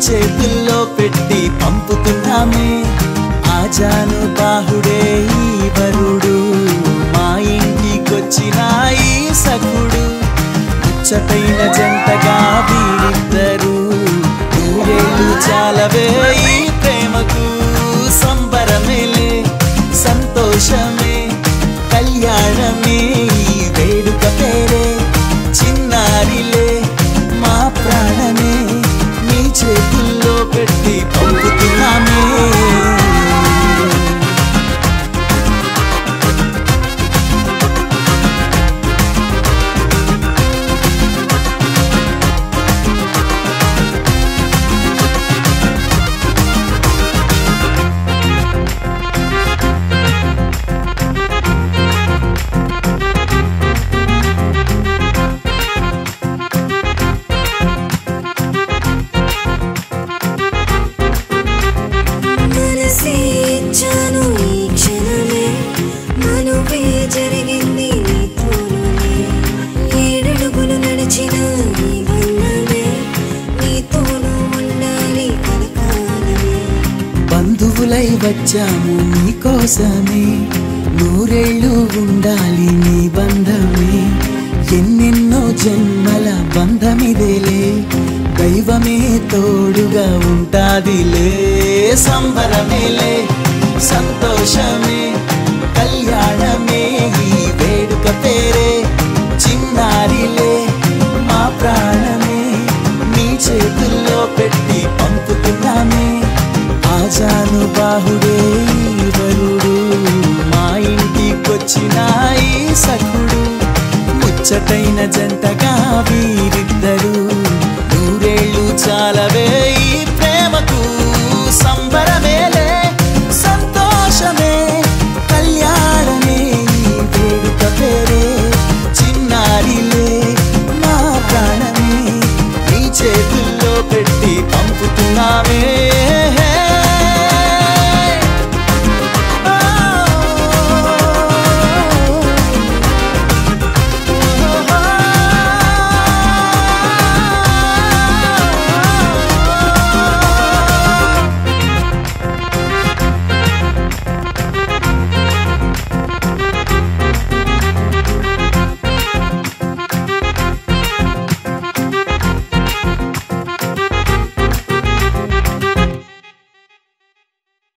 చేతుల్లో పెట్టి పంపుతున్నామే ఆజాను బాహుడే ఈ వరుడు మా ఇంటికొచ్చిన ఈ సఖుడు ముచ్చటైన జంటగా వీరిద్దరు నూరేళ్ళు చాలవే ఈ ప్రేమకు సంబరమేలే సంతోషమే కళ్యాణమే ఈ వేడుక పేరే చిన్నారిలే మా ప్రాణమే నీ చేతుల్లో పెట్టి పంపుతున్నామే బంధువులై వచ్చాము నీకోసమే నూరేళ్ళు ఉండాలి నీ బంధమే ఎన్నెన్నో జన్మల బంధమిదేలే దైవమే తోడుగా ఉంటాదిలే సంబరమేలే సంతోషమే కళ్యాణమే ఈ వేడుక పేరే చిన్నారిలే మా ప్రాణమే నీ చేతుల్లో పెట్టి పంపుతున్నామే ఆజాను బాహుడే ఈ వరుడు మా ఇంటికొచ్చిన ఈ సఖుడు ముచ్చటైన జంటగా వీరిద్దరు నూరేళ్ళు చాలవే ఈ ప్రేమకు సంబరమేలే సంతోషమే కళ్యాణమే ఈ వేడుక పేరే చిన్నారిలే మా ప్రాణమే నీ చేతుల్లో పెట్టి పంపుతున్నామే